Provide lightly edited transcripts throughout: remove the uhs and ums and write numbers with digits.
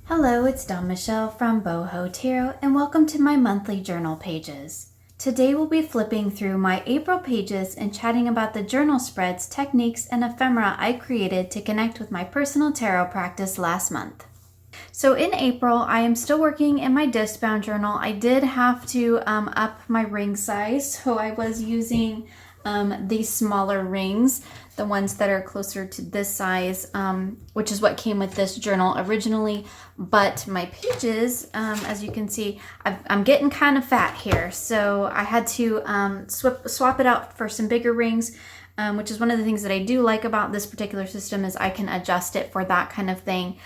Hello, it's Dawn Michelle from Boho Tarot, and welcome to my monthly journal pages. Today we'll be flipping through my April pages and chatting about the journal spreads, techniques, and ephemera I created to connect with my personal tarot practice last month. So in April, I am still working in my disc-bound journal. I did have to up my ring size, so I was using these smaller rings, the ones that are closer to this size, which is what came with this journal originally. But my pages, as you can see, I'm getting kind of fat here, so I had to swap it out for some bigger rings, which is one of the things that I do like about this particular system is I can adjust it for that kind of thing.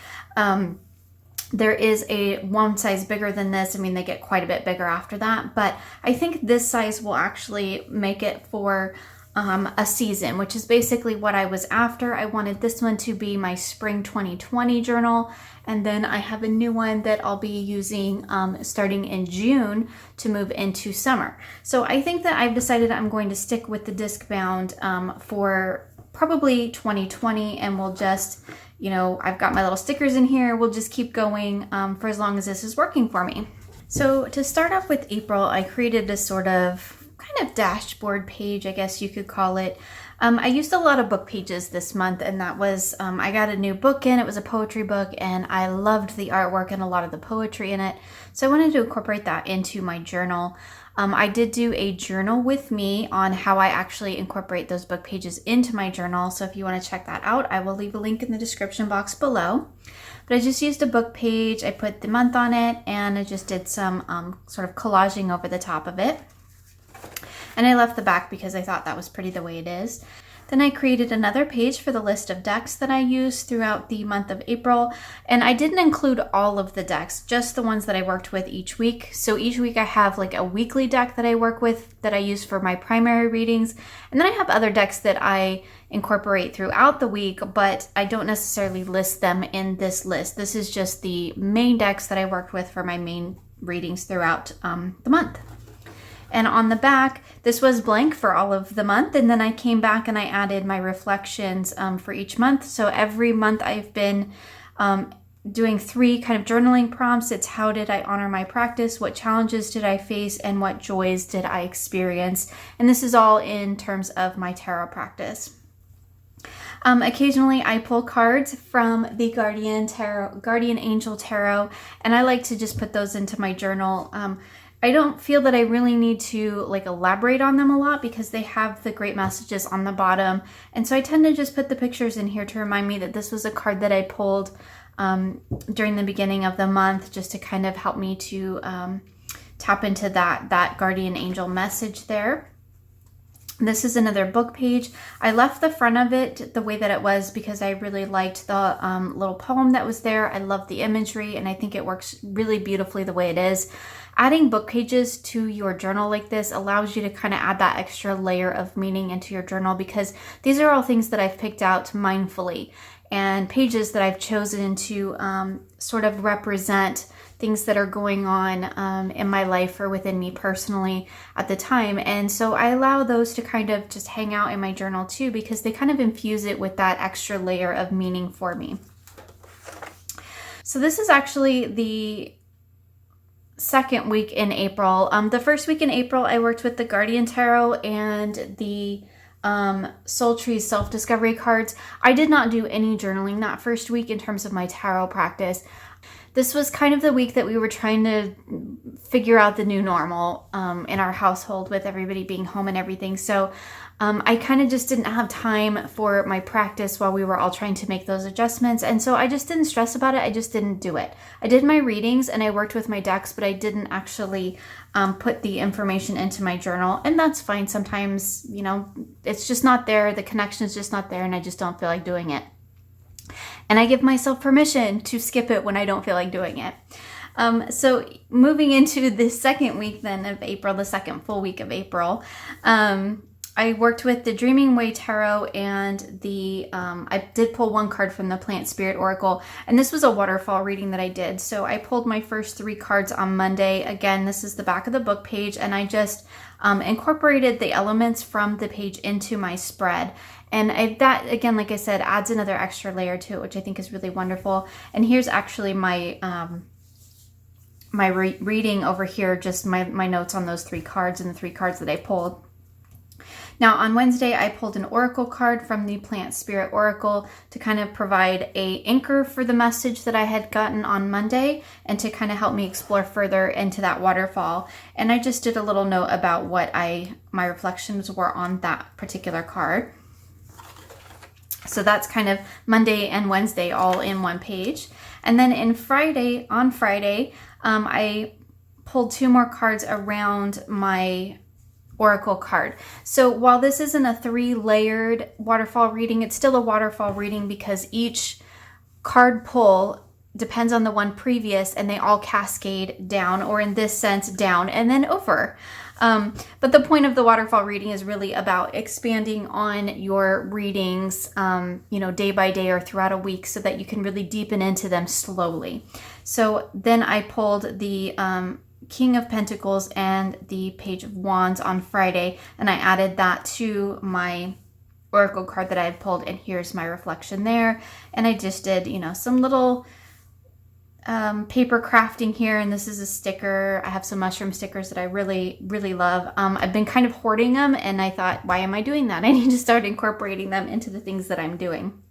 There is a one size bigger than this. I mean, they get quite a bit bigger after that, but I think this size will actually make it for a season, which is basically what I was after. I wanted this one to be my spring 2020 journal, and then I have a new one that I'll be using starting in June to move into summer. So I think that I've decided I'm going to stick with the disc bound for probably 2020, and we'll just, I've got my little stickers in here. We'll just keep going for as long as this is working for me. So to start off with April, I created this sort of kind of dashboard page, I guess you could call it. I used a lot of book pages this month, and that was, I got a new book in. It was a poetry book, and I loved the artwork and a lot of the poetry in it. So I wanted to incorporate that into my journal. I did do a journal with me on how I actually incorporate those book pages into my journal. So if you want to check that out, I will leave a link in the description box below. But I just used a book page. I put the month on it, and I just did some sort of collaging over the top of it. And I left the back because I thought that was pretty the way it is. Then I created another page for the list of decks that I used throughout the month of April. And I didn't include all of the decks, just the ones that I worked with each week. So each week I have like a weekly deck that I work with that I use for my primary readings. And then I have other decks that I incorporate throughout the week, but I don't necessarily list them in this list. This is just the main decks that I worked with for my main readings throughout the month. And on the back, this was blank for all of the month. And then I came back and I added my reflections for each month. So every month I've been doing 3 kind of journaling prompts. It's how did I honor my practice? What challenges did I face? And what joys did I experience? And this is all in terms of my tarot practice. Occasionally I pull cards from the Guardian Angel Tarot, and I like to just put those into my journal. I don't feel that I really need to elaborate on them a lot because they have the great messages on the bottom. And so I tend to just put the pictures in here to remind me that this was a card that I pulled during the beginning of the month, just to kind of help me to tap into that guardian angel message there. This is another book page. I left the front of it the way that it was because I really liked the little poem that was there. I love the imagery, and I think it works really beautifully the way it is. Adding book pages to your journal like this allows you to kind of add that extra layer of meaning into your journal, because these are all things that I've picked out mindfully and pages that I've chosen to sort of represent things that are going on in my life or within me personally at the time. And so I allow those to kind of just hang out in my journal too, because they kind of infuse it with that extra layer of meaning for me. So this is actually the second week in April. The first week in April, I worked with the Guardian Tarot and the Soul Tree Self-Discovery cards. I did not do any journaling that first week in terms of my tarot practice. This was kind of the week that we were trying to figure out the new normal in our household with everybody being home and everything. So I kind of just didn't have time for my practice while we were all trying to make those adjustments. And so I just didn't stress about it. I just didn't do it. I did my readings and I worked with my decks, but I didn't actually put the information into my journal. And that's fine. Sometimes, it's just not there. The connection is just not there, and I just don't feel like doing it. And I give myself permission to skip it when I don't feel like doing it. So moving into the second week then of April, the second full week of April, I worked with the Dreaming Way Tarot and I did pull one card from the Plant Spirit Oracle, and this was a waterfall reading that I did. So I pulled my first 3 cards on Monday. Again, this is the back of the book page, and I just incorporated the elements from the page into my spread. And that, again, like I said, adds another extra layer to it, which I think is really wonderful. And here's actually my reading over here, just my notes on those 3 cards and the 3 cards that I pulled. Now on Wednesday, I pulled an oracle card from the Plant Spirit Oracle to kind of provide a anchor for the message that I had gotten on Monday and to kind of help me explore further into that waterfall. And I just did a little note about what my reflections were on that particular card. So that's kind of Monday and Wednesday all in one page. And then on Friday, I pulled 2 more cards around my oracle card. So while this isn't a 3-layered waterfall reading, it's still a waterfall reading because each card pull depends on the one previous and they all cascade down, or in this sense, down and then over. But the point of the waterfall reading is really about expanding on your readings, day by day or throughout a week so that you can really deepen into them slowly. So then I pulled the King of Pentacles and the Page of Wands on Friday, and I added that to my oracle card that I had pulled, and here's my reflection there. And I just did, some little paper crafting here, and this is a sticker. I have some mushroom stickers that I really, really love. I've been kind of hoarding them, and I thought, why am I doing that? I need to start incorporating them into the things that I'm doing.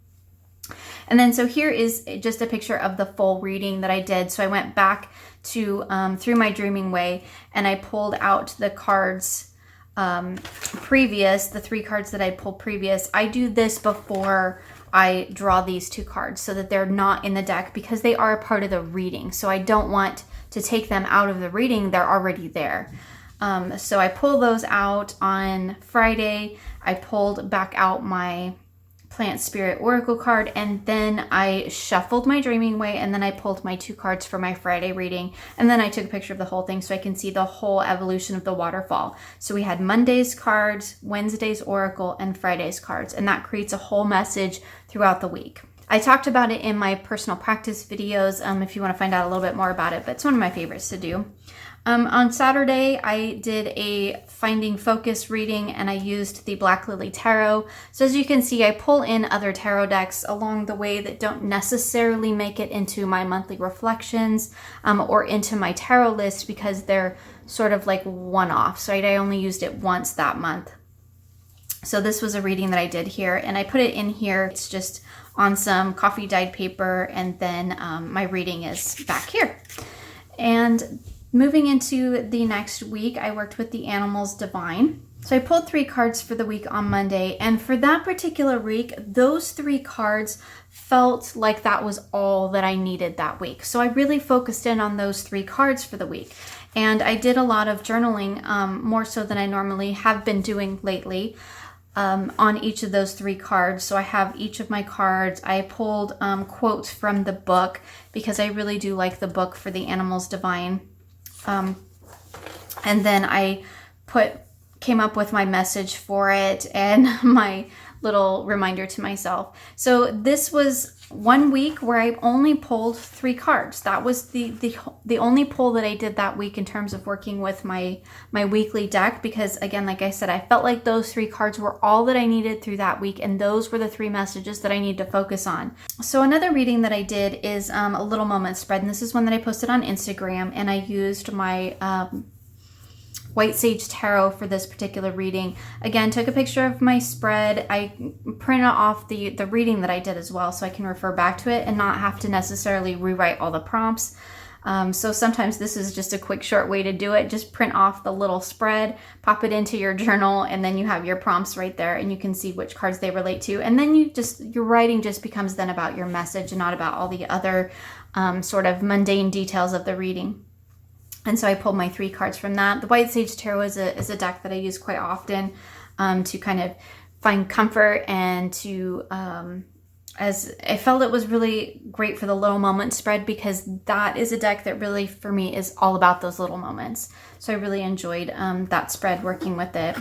And then so here is just a picture of the full reading that I did. So I went back to Through My Dreaming Way, and I pulled out the cards previous, the 3 cards that I pulled previous. I do this before I draw these 2 cards so that they're not in the deck because they are a part of the reading. So I don't want to take them out of the reading. They're already there. So I pull those out on Friday. I pulled back out my Plant Spirit Oracle card, and then I shuffled my Dreaming Way, and then I pulled my 2 cards for my Friday reading, and then I took a picture of the whole thing so I can see the whole evolution of the waterfall. So we had Monday's cards, Wednesday's Oracle, and Friday's cards, and that creates a whole message throughout the week. I talked about it in my personal practice videos if you want to find out a little bit more about it, but it's one of my favorites to do. On Saturday, I did a Finding Focus reading, and I used the Black Lily Tarot. So as you can see, I pull in other tarot decks along the way that don't necessarily make it into my monthly reflections or into my tarot list because they're sort of like one-offs, right? I only used it once that month. So this was a reading that I did here, and I put it in here. It's just on some coffee dyed paper, and then my reading is back here. And moving into the next week, I worked with the Animals Divine. So I pulled 3 cards for the week on Monday, and for that particular week, those 3 cards felt like that was all that I needed that week. So I really focused in on those 3 cards for the week. And I did a lot of journaling, more so than I normally have been doing lately, on each of those 3 cards. So I have each of my cards. I pulled quotes from the book because I really do like the book for the Animals Divine. And then I came up with my message for it and my little reminder to myself. So this was one week where I only pulled 3 cards. That was the only pull that I did that week in terms of working with my weekly deck, because again, like I said, I felt like those 3 cards were all that I needed through that week, and those were the 3 messages that I need to focus on. So another reading that I did is a little moment spread, and this is one that I posted on Instagram, and I used my White Sage Tarot for this particular reading. Again, took a picture of my spread. I printed off the reading that I did as well so I can refer back to it and not have to necessarily rewrite all the prompts. So sometimes this is just a quick, short way to do it. Just print off the little spread, pop it into your journal, and then you have your prompts right there, and you can see which cards they relate to. And then your writing just becomes then about your message and not about all the other sort of mundane details of the reading. And so I pulled my 3 cards from that. The White Sage Tarot is a deck that I use quite often to kind of find comfort and to, as I felt it was really great for the little moment spread, because that is a deck that really, for me, is all about those little moments. So I really enjoyed that spread, working with it.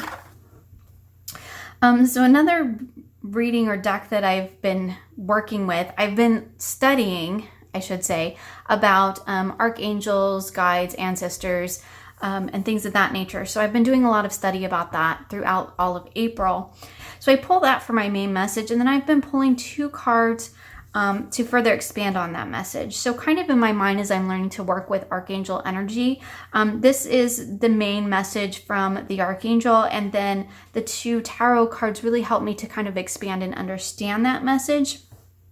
So another reading or deck that I've been working with, I've been studying, I should say, about archangels, guides, ancestors, and things of that nature. So I've been doing a lot of study about that throughout all of April. So I pull that for my main message, and then I've been pulling 2 cards to further expand on that message. So kind of in my mind as I'm learning to work with Archangel energy, this is the main message from the Archangel, and then the 2 tarot cards really help me to kind of expand and understand that message.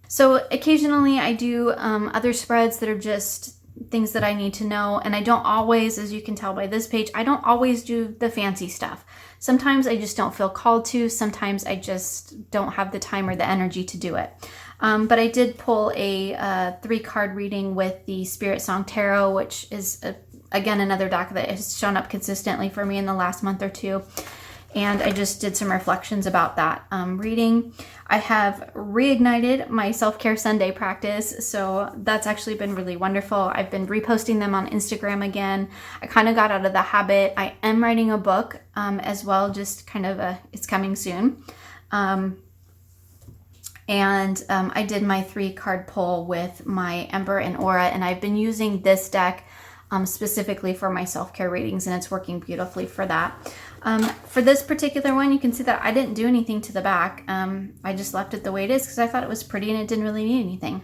So occasionally I do other spreads that are just things that I need to know, and I don't always, as you can tell by this page, I don't always do the fancy stuff. Sometimes I just don't feel called to, sometimes I just don't have the time or the energy to do it. But I did pull a 3-card reading with the Spirit Song Tarot, which is, again, another deck that has shown up consistently for me in the last month or 2. And I just did some reflections about that reading. I have reignited my Self-Care Sunday practice, so that's actually been really wonderful. I've been reposting them on Instagram again. I kind of got out of the habit. I am writing a book as well, just kind of it's coming soon. I did my 3-card pull with my Ember and Aura, and I've been using this deck specifically for my self-care readings, and it's working beautifully for that. For this particular one, you can see that I didn't do anything to the back. I just left it the way it is because I thought it was pretty and it didn't really need anything.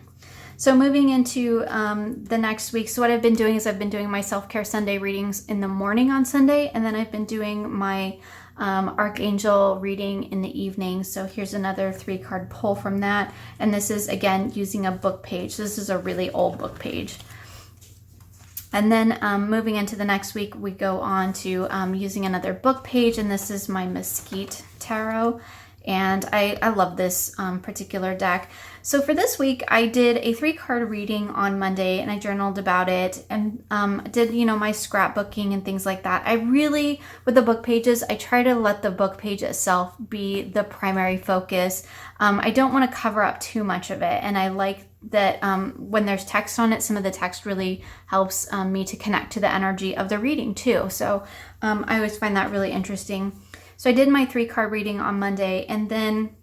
So moving into the next week, so what I've been doing is I've been doing my Self-Care Sunday readings in the morning on Sunday, and then I've been doing my Archangel reading in the evening. So here's another 3-card pull from that. And this is, again, using a book page. This is a really old book page. And then moving into the next week, we go on to using another book page, and this is my Mesquite Tarot. And I love this particular deck. So for this week, I did a 3-card reading on Monday, and I journaled about it, and did, my scrapbooking and things like that. I really, with the book pages, I try to let the book page itself be the primary focus. I don't want to cover up too much of it, and I like that when there's text on it, some of the text really helps me to connect to the energy of the reading too. So I always find that really interesting. So I did my 3-card reading on Monday, and then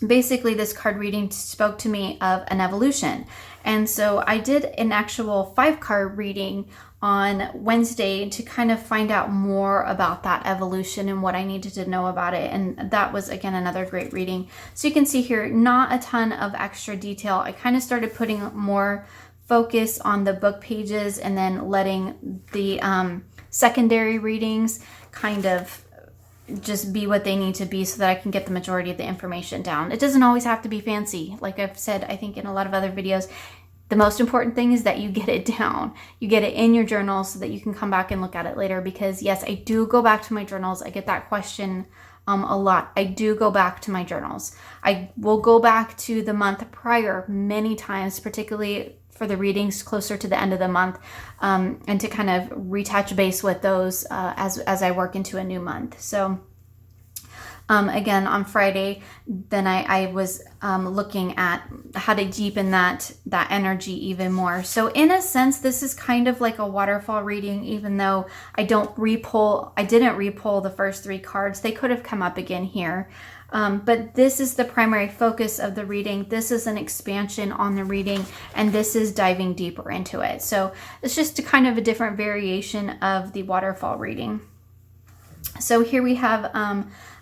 basically this card reading spoke to me of an evolution. And so I did an actual 5-card reading on Wednesday to kind of find out more about that evolution and what I needed to know about it. And that was, again, another great reading. So you can see here, not a ton of extra detail. I kind of started putting more focus on the book pages and then letting the secondary readings kind of just be what they need to be so that I can get the majority of the information down. It doesn't always have to be fancy. Like I've said, I think in a lot of other videos, the most important thing is that you get it down. You get it in your journal so that you can come back and look at it later. Because yes, I do go back to my journals. I get that question a lot. I do go back to my journals. I will go back to the month prior many times, particularly for the readings closer to the end of the month, and to kind of retouch base with those as I work into a new month. So again, on Friday, then I was looking at how to deepen that energy even more. So in a sense, this is kind of like a waterfall reading, even though I didn't re-pull the first 3 cards. They could have come up again here. But this is the primary focus of the reading. This is an expansion on the reading, and this is diving deeper into it. So it's just a kind of a different variation of the waterfall reading. So here we have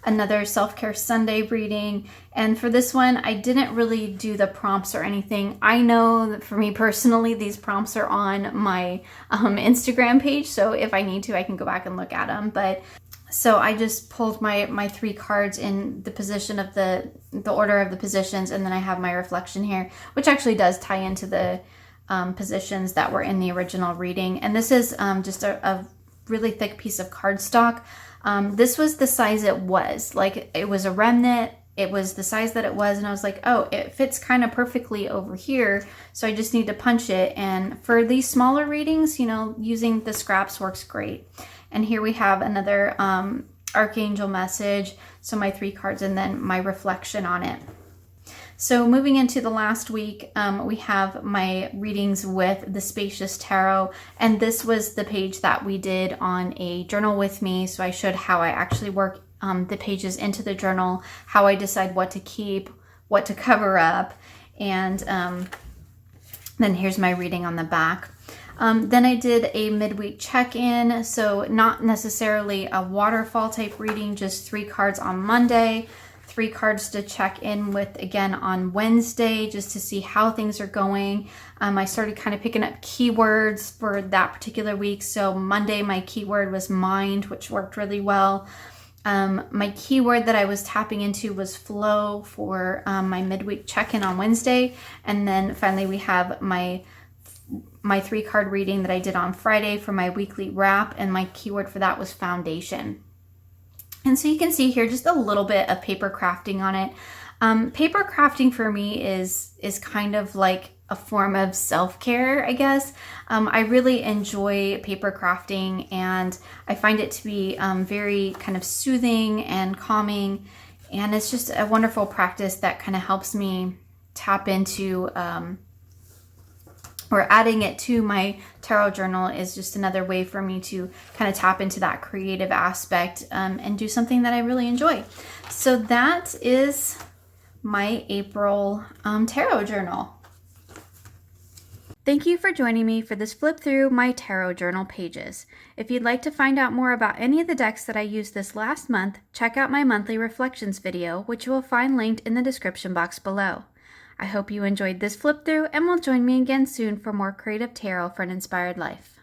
another Self-Care Sunday reading. And for this one, I didn't really do the prompts or anything. I know that for me personally, these prompts are on my Instagram page. So if I need to, I can go back and look at them. But so I just pulled my 3 cards in the position of the order of the positions, and then I have my reflection here, which actually does tie into the positions that were in the original reading. And this is just a really thick piece of cardstock. This was the size it was. Like, it was a remnant. It was the size that it was, and I was like, oh, it fits kind of perfectly over here, so I just need to punch it. And for these smaller readings, using the scraps works great. And here we have another Archangel message, so my 3 cards, and then my reflection on it. So moving into the last week, we have my readings with the Spacious Tarot, and this was the page that we did on a journal with me. So I showed how I actually work the pages into the journal, how I decide what to keep, what to cover up, and then here's my reading on the back. Then I did a midweek check-in, so not necessarily a waterfall type reading, just 3 cards on Monday, 3 cards to check in with again on Wednesday, just to see how things are going. I started kind of picking up keywords for that particular week. So Monday, my keyword was mind, which worked really well. My keyword that I was tapping into was flow for my midweek check-in on Wednesday. And then finally we have my 3-card reading that I did on Friday for my weekly wrap, and my keyword for that was foundation. And so you can see here just a little bit of paper crafting on it. Paper crafting for me is kind of like a form of self-care, I guess. I really enjoy paper crafting, and I find it to be very kind of soothing and calming, and it's just a wonderful practice that kind of helps me tap into or adding it to my tarot journal is just another way for me to kind of tap into that creative aspect and do something that I really enjoy. So that is my April tarot journal. Thank you for joining me for this flip through my tarot journal pages. If you'd like to find out more about any of the decks that I used this last month, check out my monthly reflections video, which you will find linked in the description box below. I hope you enjoyed this flip through and will join me again soon for more creative tarot for an inspired life.